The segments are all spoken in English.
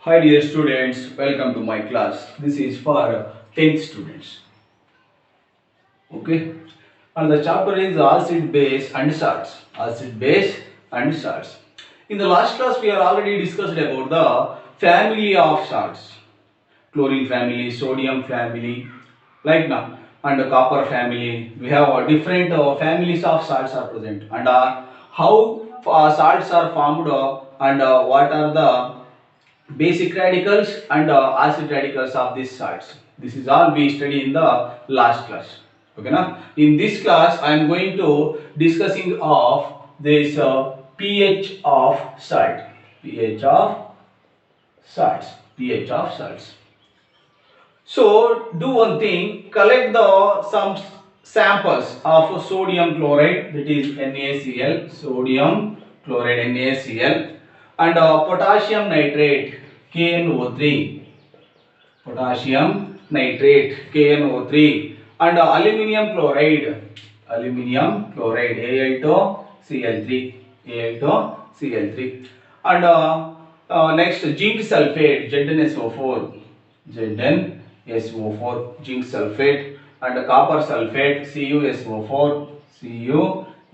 Hi dear students, welcome to my class. This is for 10th students. Okay. And the chapter is acid base and salts. Acid base and salts. In the last class we are already discussed about the family of salts. Chlorine family, sodium family, like now, and the copper family. We have different families of salts are present, and how salts are formed, and what are the basic radicals and acid radicals of these salts. This is all we study in the last class. Okay, now in this class I am going to discussing of this pH of salt, pH of salts, pH of salts. So do one thing, collect the some samples of sodium chloride, that is NaCl, sodium chloride NaCl, and potassium nitrate KNO3, potassium nitrate KNO3, and aluminum chloride Al2Cl3, Al2Cl3, and next zinc sulfate ZnSO4, ZnSO4, zinc sulfate, and copper sulfate CuSO4,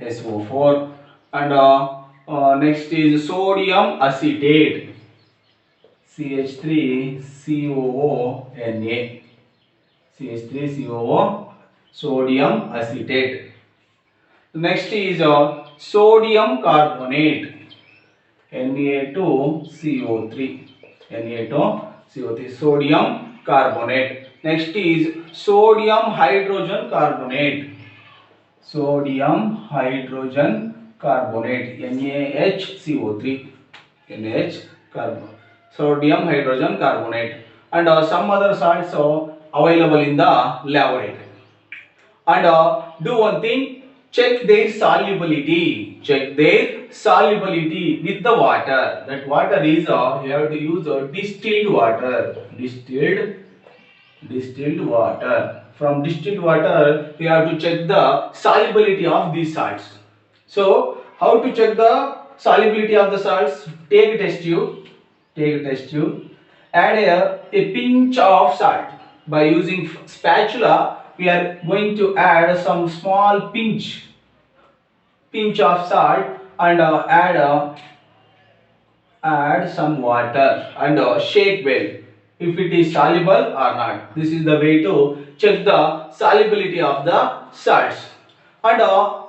CuSO4, and next is sodium acetate CH3COONA, CH3COO, sodium acetate. Next is sodium carbonate Na2CO3, Na2CO3, sodium carbonate. Next is sodium hydrogen carbonate, sodium hydrogen carbonate NaHCO3, NaH carbon, sodium hydrogen carbonate, and some other salts available in the laboratory. And do one thing, check their solubility, with the water. That water is you have to use distilled water, distilled water. From distilled water we have to check the solubility of these salts. So how to check the solubility of the salts? Take a test tube, add a pinch of salt. By using spatula we are going to add some small pinch of salt, and add some water, and shake well if it is soluble or not. This is the way to check the solubility of the salts. And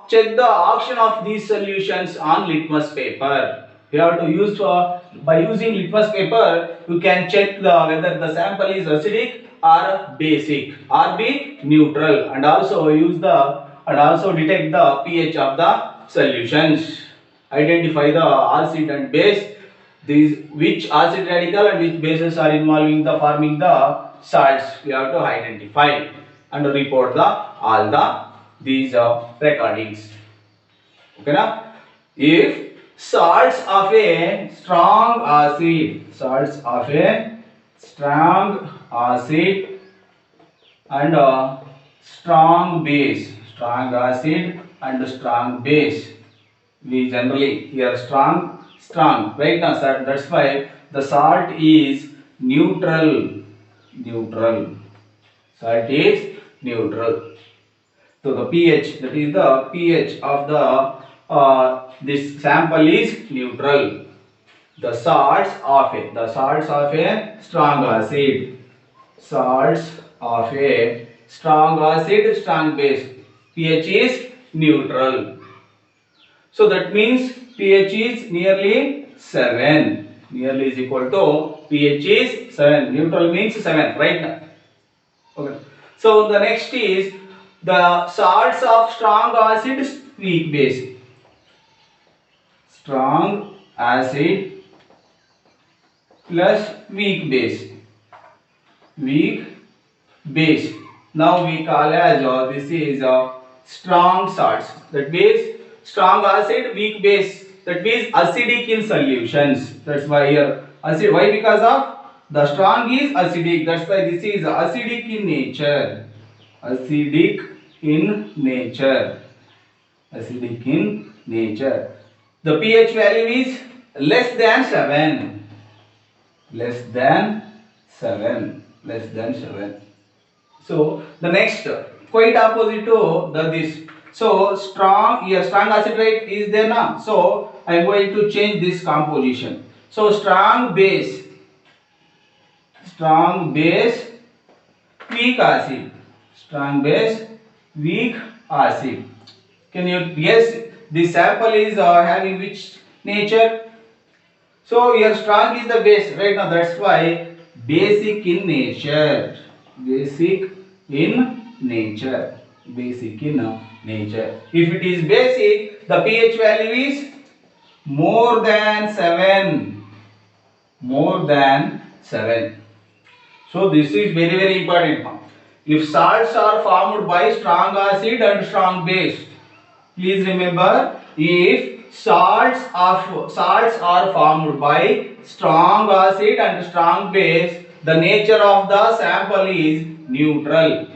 check the action of these solutions on litmus paper. You have to use by using litmus paper you can check whether the sample is acidic or basic or be neutral, and also detect the pH of the solutions. Identify the acid and base, these which acid radical and which bases are involving the forming the salts. We have to identify and report the all these recordings. Okay, now if salts of a strong acid, and strong base, strong acid and strong base, we generally hear strong, right now sir. That's why the salt is neutral, salt is neutral. So the pH, that is the pH of the this sample is neutral. The salts of a strong acid, strong base, pH is neutral. So that means pH is nearly 7. Nearly is equal to pH is 7. Neutral means 7, right now. Okay. So the next is the salts of strong acid, weak base. Strong acid plus weak base. Now we call as this is strong salts. That means strong acid, weak base. That means acidic in solutions. That's why here acid. Why? Because of the strong is acidic. That's why this is acidic in nature. Acidic in nature. The pH value is less than 7. less than 7, less than 7. So the next quite opposite to the this. So strong here strong acid rate is there now. So I am going to change this composition. So strong base, weak acid, strong base, weak acid. Can you guess the sample is having which nature? So here strong is the base right now. That's why basic in nature. Basic in nature. Basic in nature. If it is basic, the pH value is more than 7. More than 7. So this is very very important. If salts are formed by strong acid and strong base, please remember, if salts are formed by strong acid and strong base, the nature of the sample is neutral.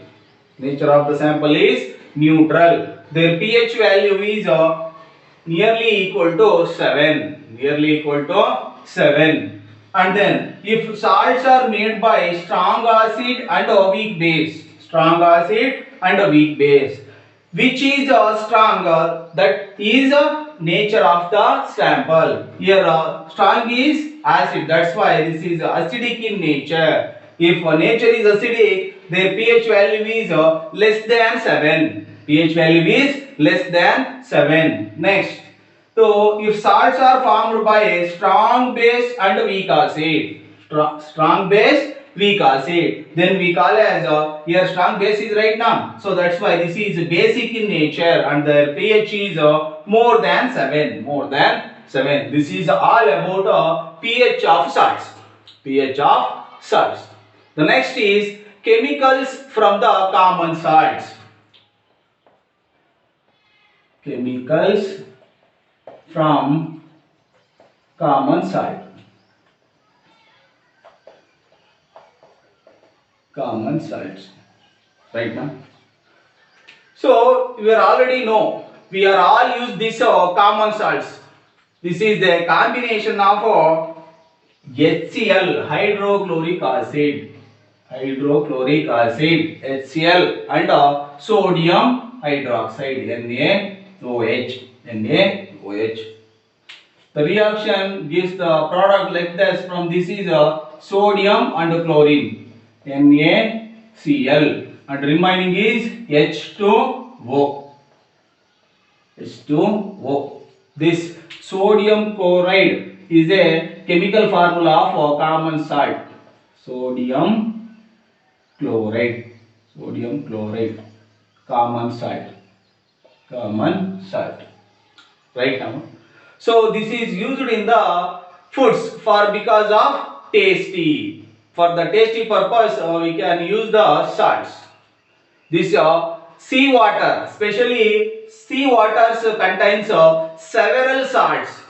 Nature of the sample is neutral. Their pH value is nearly equal to 7. Nearly equal to 7. And then if salts are made by strong acid and a weak base, strong acid and a weak base, which is stronger, that is nature of the sample. Here strong is acid, that's why this is acidic in nature. If nature is acidic, their pH value is less than 7. pH value is less than 7. Next, so if salts are formed by a strong base and weak acid, strong base, weak acid, then we call as here strong base is right now. So that's why this is basic in nature and the pH is more than 7. More than 7. This is all about pH of salts. pH of salts. The next is chemicals from the common salts. Chemicals from common salt. Common salts. Right now. So we already know we are all use this common salts. This is the combination of HCl, hydrochloric acid, HCl and sodium hydroxide, NaOH. The reaction gives the product like this. From this is sodium and chlorine, NaCl, and remaining is H2O. This sodium chloride is a chemical formula of common salt. Sodium chloride, common salt. Right now. So this is used in the foods for because of tasty. For the tasty purpose, we can use the salts. This sea water, especially sea waters contains several salts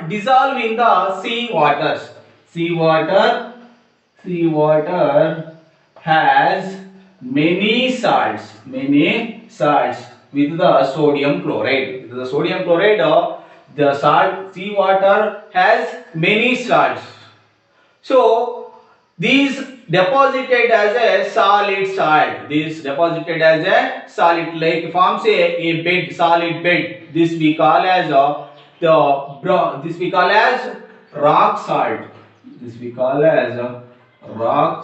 dissolve in the sea waters. Sea water has many salts with the sodium chloride. With the sodium chloride, the sea water has many salts. So these deposited as a solid salt. This deposited as a solid, like forms a bed, solid bed. This we call as rock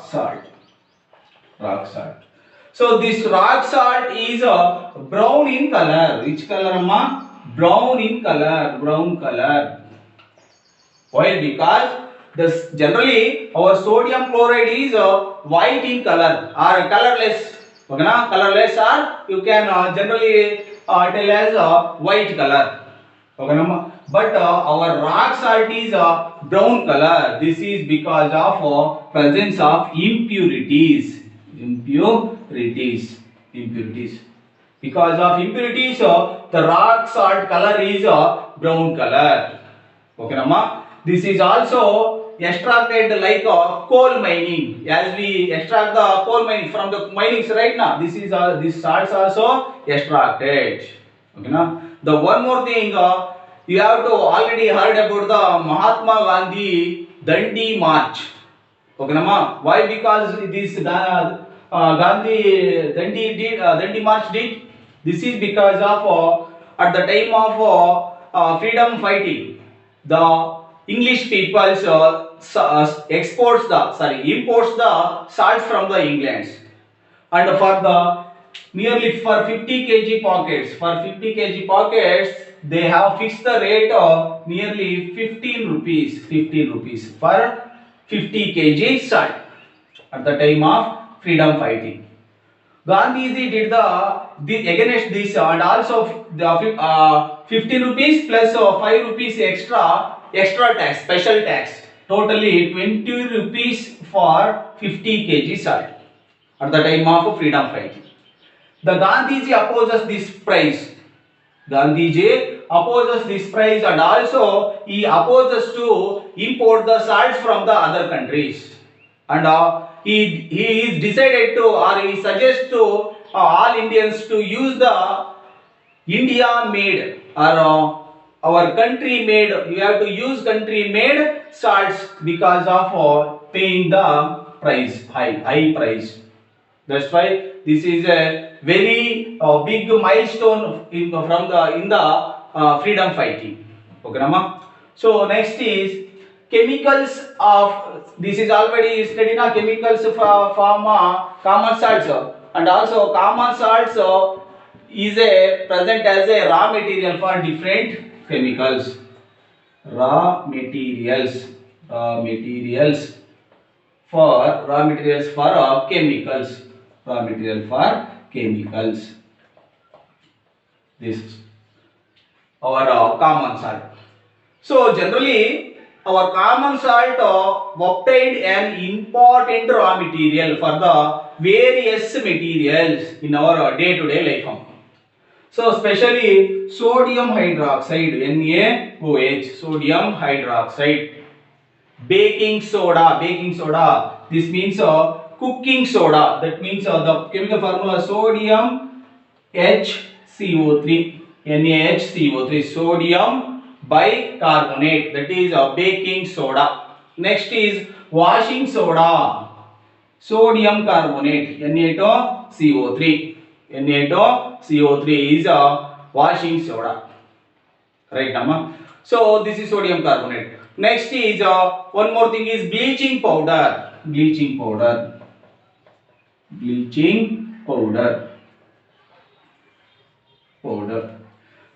salt. Rock salt. So this rock salt is brown in color. Which color, amma? Brown in color. Why? Because generally our sodium chloride is white in color or colorless. Okay, na? Colorless, or you can generally tell as white color. Okay, na? But our rock salt is brown color. This is because of presence of impurities. Because of impurities, the rock salt color is brown color. Okay, Nama? This is also extracted like coal mining. As we extract the coal mining from the minings right now, this salts also extracted. Okay, na? The one more thing, You have to already heard about the Mahatma Gandhi Dandi March. Okay, nama? Why? Because this Gandhi Dandi March did. This is because of at the time of freedom fighting, the English peoples imports the salt from the England, and for the nearly for 50 kg pockets they have fixed the rate of nearly 15 rupees for 50 kg salt at the time of freedom fighting. Gandhiji did the against this and also the 15 rupees plus 5 rupees extra tax, special tax, totally 20 rupees for 50 kg salt at the time of freedom fighting. The Gandhiji opposes this price. Gandhiji opposes this price and also he opposes to import the salts from the other countries. And he is decided to, or he suggests to all Indians to use the India made or our country made. You have to use country made salts because of paying the price, high price. That's why this is a very big milestone in the freedom fighting. Okay, Nama. So next is chemicals of, this is already studied na, chemicals of common salts, and also common salts is a present as a raw material for different chemicals. Raw materials for chemicals. Raw material for chemicals. This is our common salt. So generally our common salt obtained an important raw material for the various materials in our day-to-day life. So especially sodium hydroxide, NaOH, sodium hydroxide. Baking soda, this means cooking soda, that means the chemical formula sodium HCO3, NaHCO3, sodium bicarbonate, that is baking soda. Next is washing soda, sodium carbonate, Na2CO3, Na2CO3 is washing soda, right, Amma? So this is sodium carbonate. Next is one more thing is bleaching powder.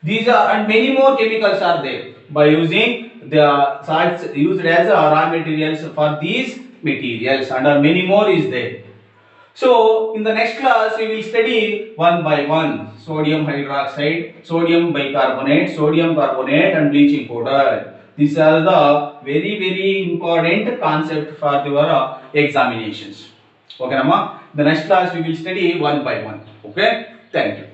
These are and many more chemicals are there. By using the salts used as raw materials for these materials, and many more is there. So in the next class we will study one by one: sodium hydroxide, sodium bicarbonate, sodium carbonate, and bleaching powder. These are the very important concept for your examinations. Okay, Nama. The next class we will study one by one. Okay. Thank you.